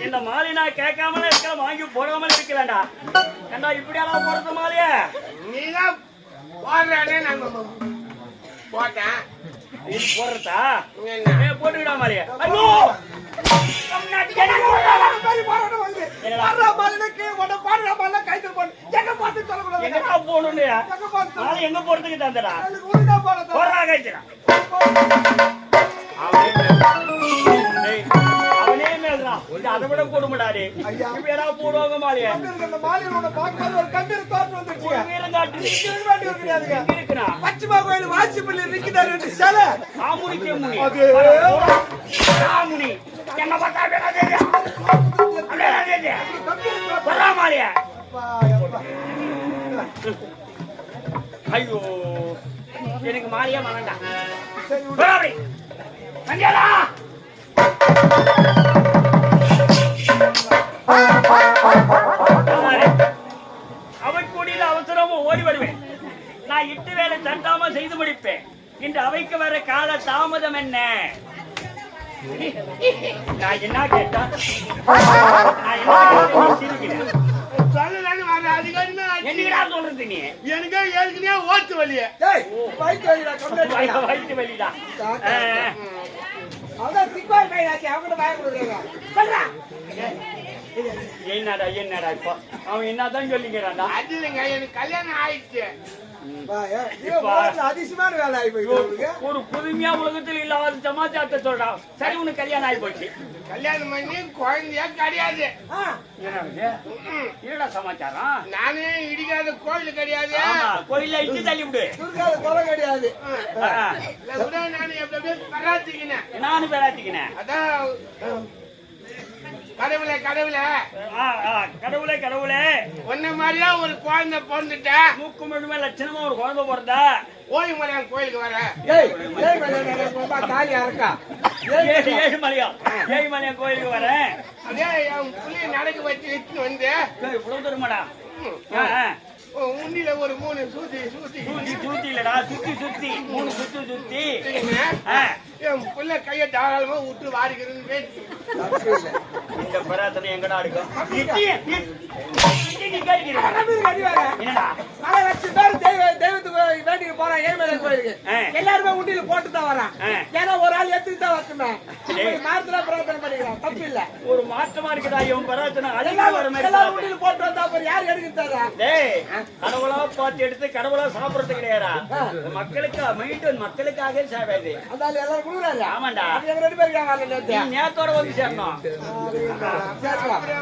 இந்த மாலை நான் கேட்காமல இருக்க வாங்கி போடாமல இருக்கலடா. ஏண்டா இப்படியெல்லாம் போறது மாலையே? நீதான் போடுறானே நாங்க போட்டேன். இது போடுறதா? ஏ போட்டுடா மாலையே. ஐயோ! எங்க போடணும்னு மாலை எங்க போறதுக்கு தந்தடா? போடுறா கைச்சடா. அவனே மேல்றான். இது அதை விட கொடுமடாரு. இப்ப யாராவது போடுவாங்க மாலையை. பச்சைமா கோயில் வாசிப்பள்ளி இருக்கிறார் என்று சில ராமுனி என்ன பார்த்தா மாலையா? ஐயோ எனக்கு மாலையா மறண்டா. அவன் கூடியில் அவசரமும் ஓடி வருவேன். நான் இட்டு வேலை தண்டாம செய்து முடிப்பேன். இன்று அவைக்கு வர கால தாமதம் என்ன? நான் என்ன கேட்டா என்னடா சொல்றது நீ? எனக்கு ஏற்கனவே ஓட்டு வலிய வயிற்று வலிடா. என்னடா என்னடா இப்போ அவன் என்னதான் சொல்லிக்கிறான்டா? அது இல்லைங்க, எனக்கு கல்யாணம் ஆயிடுச்சு. அதிசயமான வேலை ஆகி போய் ஒரு புதுமையா உலகத்தில் இல்லாத சமாச்சாரத்தை சொல்றான். சரி உனக்கு கல்யாணம் ஆகி போச்சு. கல்யாணம் பண்ணி குழந்தையா கிடையாது. என்னடா சமாச்சாரம்? நானே இடிக்காத கோயில் கிடையாது. கோயில இட்டு தள்ளி விடு. கொலை கிடையாது. நானும் எப்படியே பராத்திக்கினேன். நானும் பெறாத்திக்கினேன். அதான் கடவுளே கடவுளே கடவுளே கடவுளே ஒன்ன மாதிரியா ஒரு குழந்தை பிறந்துட்ட. மூக்கு மட்டுமே லட்சணமா ஒரு குழந்தை பிறந்தா. ஓய்மலையான் கோயிலுக்கு வர ஏழுமலையான் கோயிலுக்கு வரேன். அதே என் புள்ளிய நடக்க வச்சு இட்டு வந்து இவ்வளவு தருமாடா. உண்டியில ஒரு 3 சுத்தி சுத்தி சுத்தி இல்லடா சுத்தி சுத்தி 3 சுத்தி சுத்தி என் புள்ள கைய தாராளமா விட்டு வாரிக்கிறது. இந்த பராத்தனை எங்கடா இருக்கும்? வேண்டிக்கு போறான் ஏழுமலை கோயிலுக்கு. எல்லாருமே உண்டியில போட்டுதான் வரான். ஏன்னா ஒரு ஆள் எடுத்துட்டு தான் வரணும். மாத்திர பிரார்த்தனை பண்ணிக்கிறான். தப்பு இல்ல. ஒரு மாற்றமா இருக்குதா இவன் பராத்தனை? உண்டியில போட்டு வந்தா அப்புறம் யாரு எடுக்கிறதா? கடவுளா பார்த்து எடுத்து கடவுளா சாப்பிடறது கிடையாதா? மக்களுக்கு மீண்டும் மக்களுக்காக சேவாது. அதனால எல்லாரும் கொடுக்குறாரு. ஆமாண்டா. 2 பேருக்கு நேரத்தோட வந்து சேரணும்.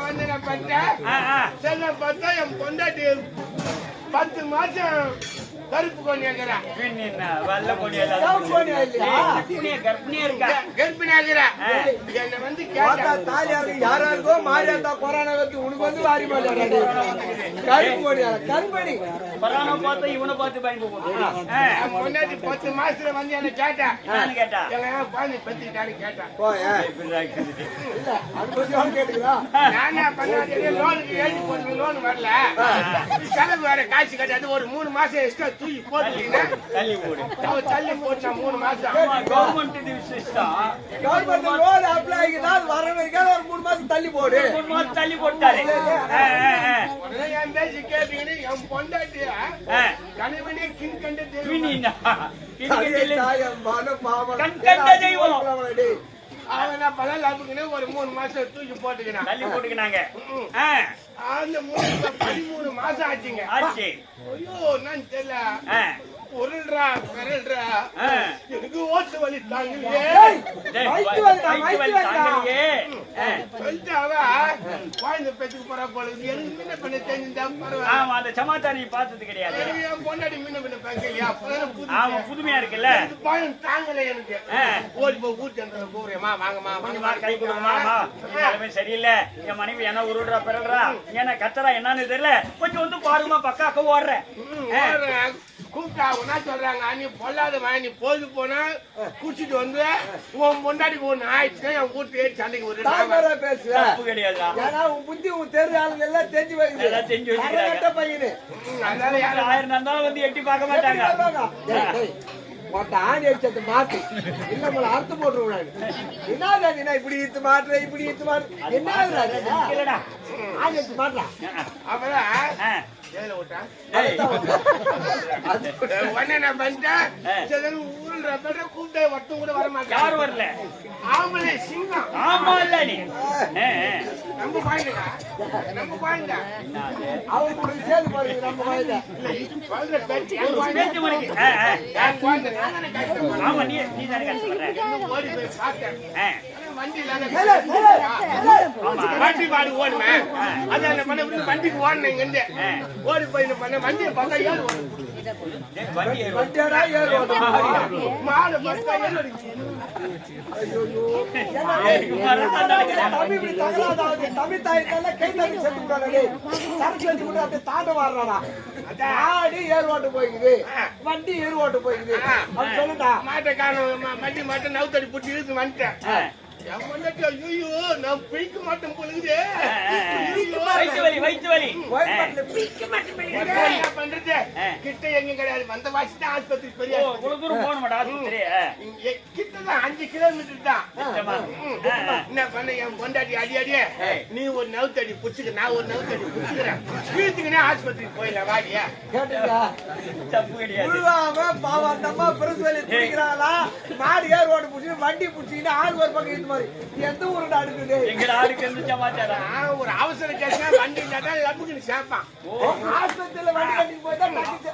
வந்து நான் பார்த்தேன். சரி பார்த்தா என் பொண்டாட்டி 10 மாசம் கருப்பு கொண்டு இருக்கிறேன். கர்ப்பிணியா இருக்கா? கர்ப்பிணியா இருக்கிறேன். என்ன வந்து யாராருக்கோ மாறியா கொரோனா வந்து உனக்கு வந்து வாரி மாட்டாடி கருப்பணி கொரோனா பார்த்து இவனை பார்த்து பயந்து பொண்டாட்டி 10 மாசத்துல வந்து என்ன கேட்டேன். கேட்டா குழந்தை பத்திட்டான்னு கேட்டேன். நானே பண்ணாதே லோனுக்கு எழுதி போட்டு லோன் வரல. செலவு வேற காசு கட்டாது. ஒரு 3 மாசம் எக்ஸ்ட்ரா தூக்கி போட்டு தள்ளி போடு. தள்ளி போட்டா 3 மாசம் government system. Government loan apply ஆகிதான் வரவேற்க ஒரு 3 மாசம் தள்ளி போடு. 3 மாசம் தள்ளி போட்டாரு. என் பேச்சு கேட்டீங்கன்னு என் பொண்டாட்டிய கணவனே கிண் கண்ட அவன் பல லாபுக்குன்னு ஒரு 3 மாசம் தூக்கி போட்டுக்கினான். தள்ளி போட்டுக்கினாங்க. அந்த 13 மாசம் ஆச்சுங்க. ஆச்சு. ஐயோ நான் தெரியல. பொருள்ரா பெறல்ரா எனக்கு ஓட்டு வலி தாங்கலையே சொல்லிட்டு அவ குழந்தை பெற்றுக்கு போறா போல எனக்கு முன்ன பண்ண தெரிஞ்சா பரவாயில்ல. ஆமா அந்த சமாச்சாரம் நீ பார்த்தது கிடையாது. என் பொண்டாடி முன்ன பண்ண பேசலையா ஆமா புதுமையா இருக்குல்ல. பயம் தாங்கல எனக்கு. ஓடி போய் ஊர்ச்சந்திர கூறியம்மா வாங்கம்மா வாங்கம்மா கை கொடுங்கம்மா. எல்லாமே சரியில்லை. என் மனைவி என்ன உருடுறா பிறகுறா என்ன கத்தரா என்னன்னு தெரியல. கொஞ்சம் வந்து பாருமா பக்காக்க ஓடுறேன். கூப்பிட்டா என்ன சொல்றாங்க நீ பொல்லாத நீ போது போனா குடிச்சிட்டு வந்து உன் பொண்டாடிக்கு ஒண்ணு ஆயிடுச்சுன்னா என் வீட்டுக்கு சண்டைக்கு ஒரு தப்பு கிடையாது. ஏன்னா உன் புத்தி உன் தெரு ஆளுங்க எல்லாம் தெரிஞ்சு வைக்கிறது. எல்லாம் செஞ்சு வச்சுக்கிறாங்க. பையனு அதனால யாரும் 1000 இருந்தாலும் வந்து எட்டி பார்க்க மாட்டாங்க. மொத்த ஆணி அடிச்சது மாத்து இல்ல நம்மள அறுத்து போட்டுருவாங்க. என்ன இப்படி இத்து மாட்டுற இப்படி இத்து மாட்டுற என்ன இல்லடா ஆணி அடிச்சு மாட்டுறா அவன் ஏல விட்டா உடனே நான் பண்ணிட்டேன் ஊர்ல கூப்பிட்டு வட்டம் கூட வர மாட்டேன். யாரும் வரல. ஆம்பளை சிங்கம். ஆமா இல்ல நீ நம்ம பாயிண்டா நம்ம பாயிண்டா அவங்க கூட சேர்ந்து பாருங்க நம்ம பாயிண்டா சொல்ற பேச்சு பேச்சு மணிக்கு என் குழந்தை நானே கஷ்டப்படுறேன். ஆமா நீ தானே கஷ்டப்படுற. ஓடி போய் பார்த்தேன் வண்டியில வண்டி பாடு ஓடுமே அதான் என்ன பண்ண வண்டிக்கு ஓடணும் இங்க இருந்து ஓடி போய் என்ன பண்ண வண்டியை பார்த்தா ஏறு வண்டியாடா ஏறு மாடு பார்த்தா ஏறு தமிழ் தாய்த்தால கை தண்ணி செத்து விடாதே சரக்கு வச்சு கூட அப்படியே தாண்ட வாடுறாடா. ஆடி ஏறு ஓட்டு போய்க்குது வண்டி ஏறு ஓட்டு போய்க்குது அப்படி சொல்லுடா. மாட்டை காணும் வண்டி மாட்டை நவுத்தடி பிடிச்சி இழுத்து வந்துட்டேன். ஐயோ நான் பிடிக்க மாட்டேன் பொழுது வயிற்று வலி பண்றது கிட்ட எங்க கிடையாது வந்த வாசி தான் ஆஸ்பத்திரி பெரிய தூரம் போக மாட்டா கிட்டதான் 5 கிலோமீட்டர் தான். என்ன பண்ண என் பொண்டாட்டி அடி அடியே நீ ஒரு நவுத்தடி புடிச்சுக்க நான் ஒரு நவுத்தடி புடிச்சுக்கிறேன் வீட்டுக்குனே ஆஸ்பத்திரிக்கு போயிடலாம் வாடியா கேட்டீங்களா? தப்பு கிடையாது. உழுவாம பாவம் அந்த அம்மா பெருசு வேலையை பிடிக்கிறாங்களா மாடு ஏர் ஓட்டு பிடிச்சி வண்டி பிடிச்சிக்கிட்டு ஆள் ஒரு பக்கம் இது மாதிரி எந்த ஊருடா அடுக்குது எங்க ஆடுக்கு இருந்து சமாச்சாரம் ஒரு அவசர கேஸ்னா வண்டி இல்லாட்டா லப்புக்குன்னு சேர்ப்பான். ஆஸ்பத்திரியில வண்டி கட்டிக்கு போயிட்டா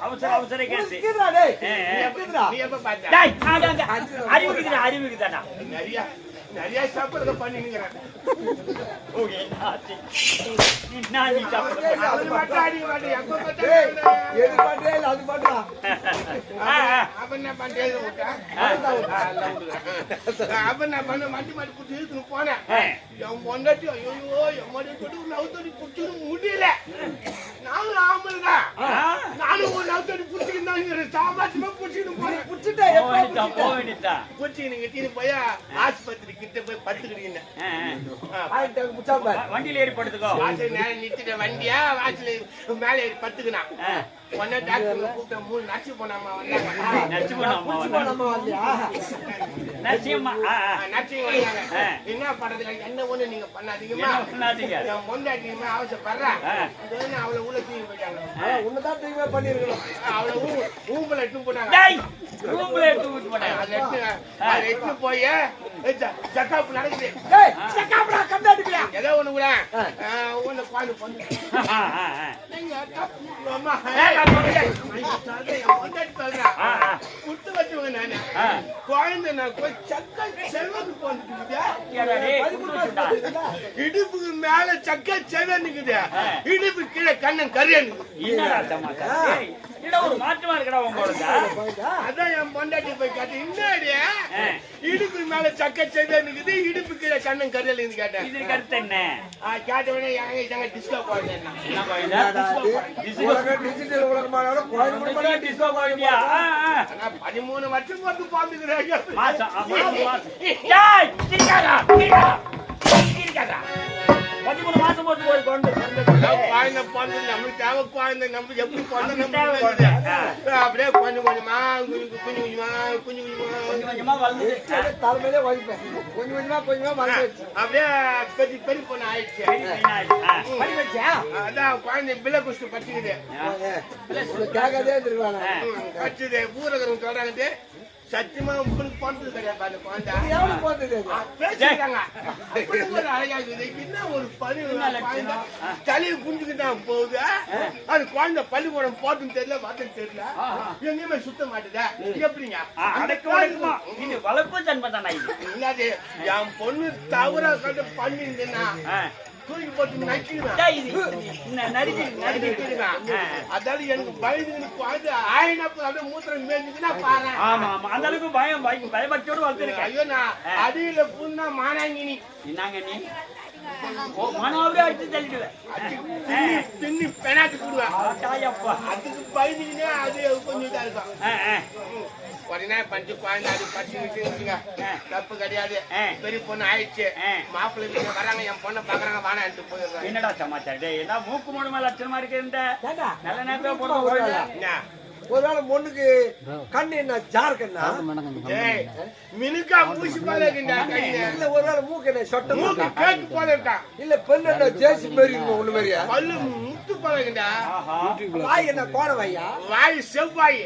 அவசர கேஸ் நீ எப்ப பார்த்த அறிவுக்குதானா நிறைய சாப்பிடுறத பண்ணிக்கிறேன். முடியல நானும் ஆம்பளை நானும் ஒரு நவுத்தடி புடிச்சுக்கிட்டு சாமாத்தியமா புடிச்சுக்கிட்டு போய் ஆஸ்பத்திரி கிட்ட போய் படுத்துக்கிட்டீங்க வண்டியில ஏறி படுத்துக்கோ. வாசல் நேரம் நிறுத்திட்ட வண்டியா வாசல் மேல ஏறி படுத்துக்கினா உடனே டாக்டர் கூப்பிட்ட 3 நர்ஸ் போனாமா வந்தாங்க. என்ன பண்றது என்ன ஒண்ணு நீங்க பண்ணாதீங்கம்மா என் பொண்டாட்டியுமே அவசரப்படுறா அவளை உள்ள தூக்கி போயிட்டாங்க. உன்னதான் தூய்மை பண்ணிருக்கணும். அவளை ஊம்பல எடுத்து போட்டாங்க. போய் ஜக்காப்பு நடக்குது ஏதோ ஒண்ணு கூட ஒண்ணு குழந்தை பொண்ணு குடுத்து வச்சவங்க நானு குழந்தை நான் போய் சக்கை செல்வத்து போந்துட்டு இடுப்புக்கு மேல சக்கை செவனுக்குது இடுப்பு கீழே கண்ணன் கரியனுக்கு ஒரு மாற்றமா இருக்கடா உங்களோட. அதான் என் பொண்டாட்டி போய் கேட்டேன் இன்னாடியா இடுப்பு மேல சக்கை செவனுக்குது இடுப்பு கீழே கண்ணன் கரியல் கேட்டேன். இது கருத்து என்ன கேட்ட உடனே எங்க டிஸ்கோ போடுறேன் 13 வருஷம் வந்து பாத்துக்கிறேன். 13 மாசம் போட்டு போய் கொண்டு குழந்தை பிறந்து நம்மளுக்கு தேவை குழந்தை நம்ம எப்படி அப்படியே கொஞ்சம் கொஞ்சமா கொஞ்சமா வளர்ந்து தலைமையிலே வலிப்பேன் கொஞ்சம் கொஞ்சமா அப்படியே பெரிய பெரிய பொண்ணு ஆயிடுச்சு. அதான் குழந்தை பிள்ளை குஷ்டு பச்சுக்குது கேட்காதே இருந்திருக்காங்க பச்சுது ஊரகரும் சொல்றாங்க சத்தியமா உங்களுக்கு பண்றது கிடையாது அந்த குழந்தை. எவ்வளவு போகுது பேசிக்கிறாங்க. அப்படி ஒரு அழகா இருக்குது. என்ன ஒரு பனி குழந்தை தலையை புரிஞ்சுக்கிட்டான் போகுது. அது குழந்தை பள்ளிக்கூடம் போட்டுன்னு தெரியல வார்த்தைன்னு தெரியல. எங்கேயுமே சுத்த மாட்டுதா எப்படிங்க? அடக்கமா இது வளர்ப்பு தன்மை தானே இது. இல்லாது என் பொண்ணு தவறா கண்டு பண்ணிருந்தேன்னா தூக்கி போட்டு நக்கிடுவேன். அதாவது எனக்கு பயந்து குழந்தை ஆயினப்ப அப்படியே மூத்திரம் மேய்ஞ்சுன்னா பாரு. ஆமா ஆமா அந்த அளவுக்கு பயபக்தியோடு வளர்த்துருக்கேன். ஐயோ நான் அடியில புண்ணா மானாங்கினி என்னங்க நீ மனோவே அடிச்சு தள்ளிடுவேன். பின்னி பெனாட்டு போடுவேன். அதுக்கு பயந்துக்கினே அது கொஞ்சம் இதா இருக்கும். உடனே பஞ்சு குழந்தை அது படிச்சுங்க தப்பு கிடையாது. பெரிய பொண்ணு ஆயிடுச்சு. மாப்பிள்ளை வராங்க என் பொண்ணை பாக்குறாங்க வானான்ட்டு போயிடுறாங்க. என்னடா சமாச்சாரம் என்ன மூக்கு மூணு மேல லட்சணமா இருக்கு இந்த நல்ல நேரத்துல போடுற ஒருவேளை பொண்ணுக்கு கண்ணு என்ன ஜார்க்கண்ணா மினுக்கா பூசி போல இல்ல ஒருவேளை மூக்கு என்ன சொட்ட மூக்கு கேட்டு போல இருக்கா இல்ல பெண்ணு என்ன ஜேசி மாரி இருக்கும் ஒண்ணு மாதிரியா பல்லு முத்து போல இருக்குண்டா. வாய் என்ன கோண வாயா வாய் செவ்வாய்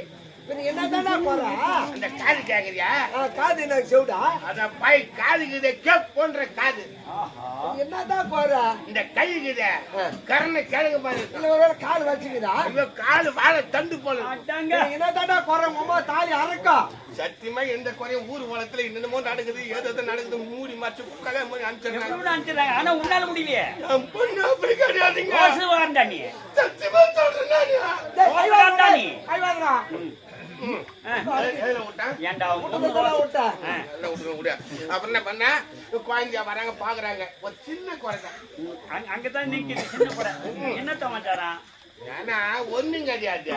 என்னதானா போறா அந்த காது கேக்குறியா? காது என்ன செவுடா அத பாய் காதுக்குதே கேப் போன்ற காது. என்னதான் போறா இந்த கைக்குதே கரண கிழங்கு பாரு. இல்ல ஒருவேளை கால் வச்சுக்குதா ஐயோ காலு வாழை தண்டு போல. என்னதானா குறை உமா தாலி அறக்கா. சத்தியமா எந்த குறையும் ஊர் உலகத்துல என்னென்னமோ நடக்குது ஏதோ நடக்குது மூடி மாச்சு கல்யாணம் பண்ணி அனுப்பிச்சிருக்காங்க. ஆனா உன்னால முடியலையே. என் பொண்ணு அப்படி கிடையாதுங்க. நீ சத்தியமா சொல்றேன் நீ ஏண்டா அப்புறம் என்ன பண்ண குழந்தையா வராங்க பாக்குறாங்க ஒரு சின்ன குழந்தை அங்கதான் நீங்க சின்ன குறை என்ன சமாச்சாரம்? ஏன்னா ஒண்ணும் கிடையாது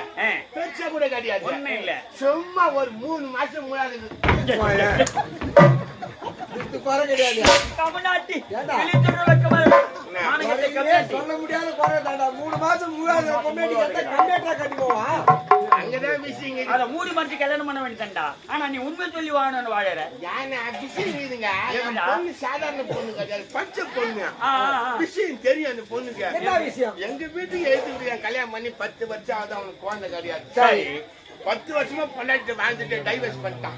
பெருசா கூட கிடையாது ஒண்ணும் இல்ல சும்மா ஒரு 3 மாசம் மூடாது குறை கிடையாது. தமிழ்நாட்டி சொல்ல முடியாத குறை தாண்டா 3 மாசம் மூடாது கம்மியாட்டா கட்டி போவா. அங்கதான் விஷயம் அத மூடி மறைச்சு கல்யாணம் பண்ண வேண்டியதாண்டா. ஆனா நீ உண்மை சொல்லி வாழணும்னு வாழற. ஏன்னா விஷயம் இதுங்க பொண்ணு சாதாரண பொண்ணு கிடையாது பச்சை பொண்ணு. விஷயம் தெரியும் அந்த பொண்ணுக்கு. என்ன விஷயம்? எங்க வீட்டுக்கு எழுத்து கல்யாணம் பண்ணி 10 வருஷம் ஆகுது அவனுக்கு குழந்தை கிடையாது. 10 வருஷமா பொண்டாட்டி வாழ்ந்துட்டு டைவர்ஸ் பண்ணிட்டான்.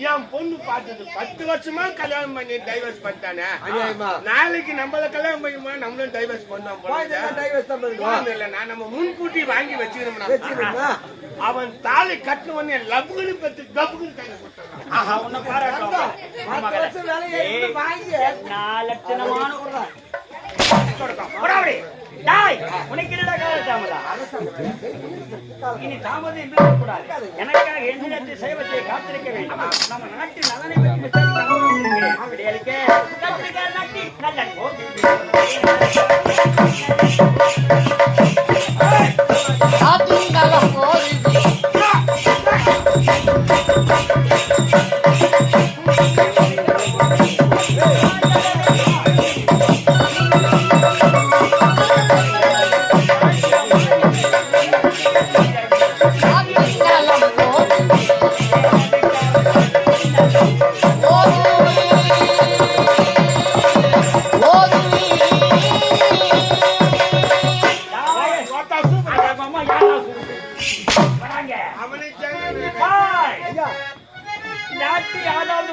என் பொண்ணு பார்த்தது 10 வருஷமா கல்யாணம் பண்ணி டைவர்ஸ் பண்ணிட்டானே. நாளைக்கு நம்மள கல்யாணம் பண்ணிமா நம்மளும் டைவர்ஸ் பண்ணோம். நான் நம்ம முன்கூட்டி வாங்கி வச்சுக்கணும்னா அவன் தாலி கட்டின உடனே லவ்னு பத்து கப்புன்னு கையில கொடுத்தான். இனி தாமதம் என்று கூடாது. எனக்காக எந்த சேவத்தை காத்திருக்க வேண்டும். நம்ம நாட்டின் நலனை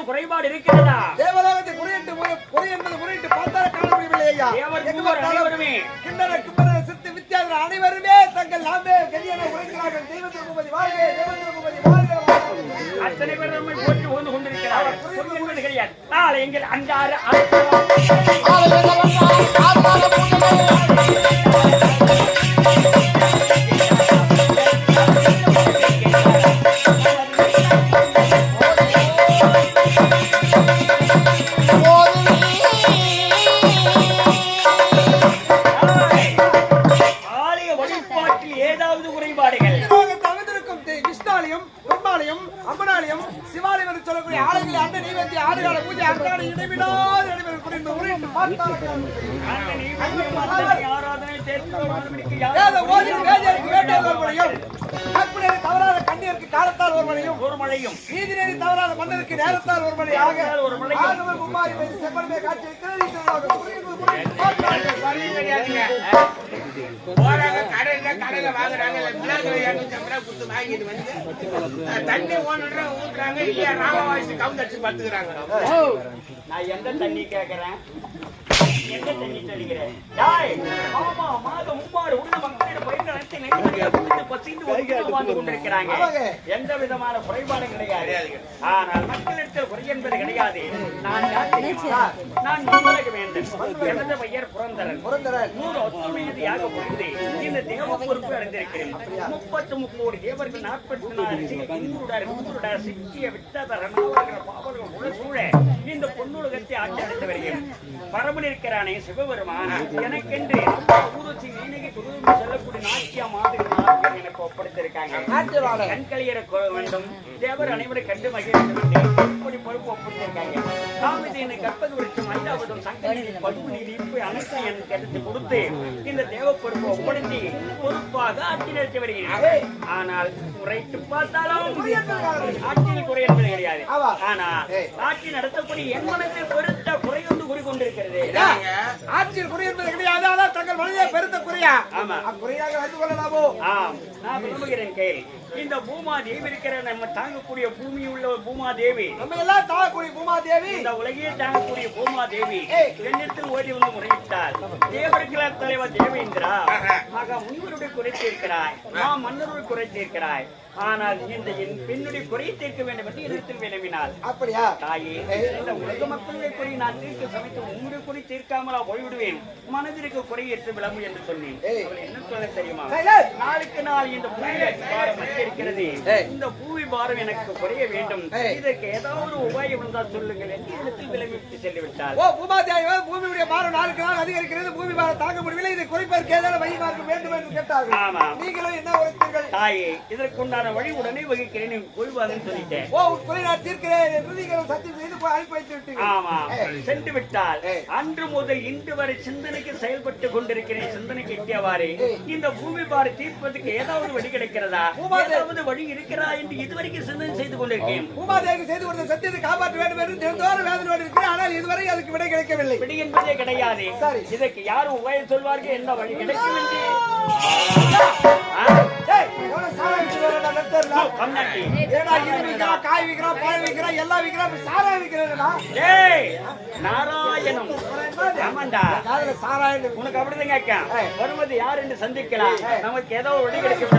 குறைபாடு இருக்கிறதா? தேவலோகத்தை குறை என்பது முறையிட்டு பார்த்தால் காணப்படவில்லை ஐயா. சித்து வித்தியாசம் அனைவருமே தங்கள் நாமே கல்யாண உரைக்கிறார்கள். தெய்வத்திற்கு உபதி வாழ்க, தெய்வத்திற்கு உபதி வாழ்க. அத்தனை பேர் நம்மை போற்றி வந்து கொண்டிருக்கிறார்கள். கிடையாது நாளை எங்கள் அஞ்சாறு தவறான கண்ணியருக்கு காலத்தால் ஒரு மணியும் ஒரு மழையும் நீதி நெறி தவறாத மன்னருக்கு நேரத்தால் ஒரு மணி ஆக ஒரு மழையும் ஆகவே மும்மாரி மீது செப்பனமே காட்சி போறாங்க கடையில வாங்குறாங்க மிளகு 250 குத்து வாங்கிட்டு வந்து தண்ணி ஊத்துறாங்க இல்லையா ராமவாசி கவுந்தடிச்சு பத்துக்கிறாங்க. நான் எந்த தண்ணி கேக்குறேன் எந்த தண்ணி தெளிக்கிறேன் டாய் மாமா மாதம் மும்மாறு உள்ள மக்களிடம் பயிர் நடத்தி நெய்மணியா குடித்து பசிந்து ஒதுக்கி வாழ்ந்து கொண்டிருக்கிறாங்க. எந்த விதமான குறைபாடும் கிடையாது. ஆனால் மக்களிடத்தில் குறை என்பது கிடையாது. நான் நான் முன்னேற வேண்டும். எனது பெயர் புரந்தரன் 100 ஒத்துமையாக புரிந்து இந்த தேவ பொறுப்பு அடைந்திருக்கிறேன். 33 தேவர்கள் 44 சிக்கிய விட்டதரன் பாவர்கள் உள்ள சூழ இந்த பொன்னுலகத்தை ஆட்சி அடைந்து வருகிறேன். பரமன் இருக்கிறானே சிவபெருமான் எனக்கென்று ஊருச்சி நீனகி துருவம் செல்லக்கூடிய நாட்டிய மாதிரி எனக்கு ஒப்படைத்திருக்காங்க. கண்களியர வேண்டும் தேவர் அனைவரும் கண்டு மகிழ இப்படி பொறுப்பு ஒப்படைத்திருக்காங்க. காமிதேனை கற்பது விருட்சம் 5வது சங்கநீதி பதுவு நீதி இப்ப அனைத்து எனக்கு எடுத்து கொடுத்து இந்த தேவ பொறுப்பு ஒப்படைத்து பொறுப்பாக ஆட்சி நடத்தி வருகிறேன். ஆனால் குறைத்து பார்த்தாலும் ஆட்சியில் குறை என்பது கிடையாது. ஆனா ஆட்சி நடத்தக்கூடிய என் மனத்தில் பெருத்த குறை ஒன்று கூறிக்கொண்டிருக்கிறது. ஆட்சியில் குறை என்பது கிடையாது. அதான் தங்கள் மனதிலே பெருத்த குறையா? ஆமா குறையாக வைத்துக் கொள்ளலாமோ? நான் விரும்புகிறேன் கேள். இந்த பூமாதேவி இருக்கிற நம்ம தாங்கக்கூடிய பூமி உள்ள பூமாதேவி நம்ம எல்லாம் தாங்கக்கூடிய பூமாதேவி இந்த உலகையே தாங்கக்கூடிய பூமாதேவி என்னிடத்தில் ஓடி வந்து முறையிட்டார். தேவர்களால் தலைவர் தேவேந்திரா மகா முனிவருடைய குறைத்து இருக்கிறாய், மன்னருடைய குறைத்து இருக்கிறாய். ஆனால் இந்த என் பெண்ணுடைய குறையை தீர்க்க வேண்டும் என்று இடத்தில் வினவினாள். அப்படியா தாயே, இந்த உலக மக்களுடைய குறை நான் தீர்க்க சமைத்து உங்களுடைய குறை தீர்க்காமலா போய்விடுவேன். மனதிற்கு குறை ஏற்று விளம்பு என்று சொன்னேன். என்ன சொல்ல தெரியுமா? நாளுக்கு நாள் இந்த பூமி பாரம் இருக்கிறது. இந்த பூமி பாரம் எனக்கு குறைய வேண்டும். இதற்கு ஏதாவது உபாயம் இருந்தால் சொல்லுங்கள் என்று இடத்தில் விளம்பிட்டு சென்றுவிட்டார். பூமாதேவி பூமியுடைய பாரம் நாளுக்கு நாள் அதிகரிக்கிறது. பூமி பாரம் தாங்க முடியவில்லை. இதை குறைப்பதற்கு ஏதாவது வழி பார்க்க வேண்டும் என்று கேட்டார்கள். ஆமா, நீங்களும் என்ன உரைத்தீர்கள்? தாயே, இதற்குண்டான வழி உடனே வகிக்கிறேன் போய்வாங்கன்னு சொல்லிட்டேன். குறை நான் தீர்க்கிறேன் என்று நீங்களும் சத்தியம் செய்து அனுப்பி வைத்து விட்டீர்கள். ஆமா, சென்று விட்டால் அன்று முதல் இன்று வரை சிந்தனைக்கு செயல்பட்டு கொண்டிருக்கிறேன். சிந்தனைக்கு எட்டியவாறு இந்த பூமி பார தீர்ப்பதற்கு ஏதாவது வழி கிடைக்கிறதா, ஏதாவது வழி இருக்கிறா என்று இதுவரைக்கும் சிந்தனை செய்து கொண்டிருக்கேன். பூமாதேவி செய்து கொடுத்த சத்தியத்தை காப்பாற்ற வேண்டும் என்று தினந்தோறும் வேதனையோடு இருக்கிறேன். ஆனால் இதுவரை அதுக்கு விடை கிடைக்கவில்லை. விடை என்பதே கிடையாது. இதற்கு யாரும் உபாயம் சொல்வார்கள், என்ன வழி கிடைக்கும் என்று. காய் விக்கிறோம், பழம் விக்கிறோம், எல்லாம் விக்கிறோம், சாராயம் விக்கிறேன்டா. நாராயணம் சாராயம் உனக்கு அப்படிதான் கேட்க வருவது யார் என்று சந்திக்கலாம். நமக்கு ஏதோ வழி கிடைக்கும்.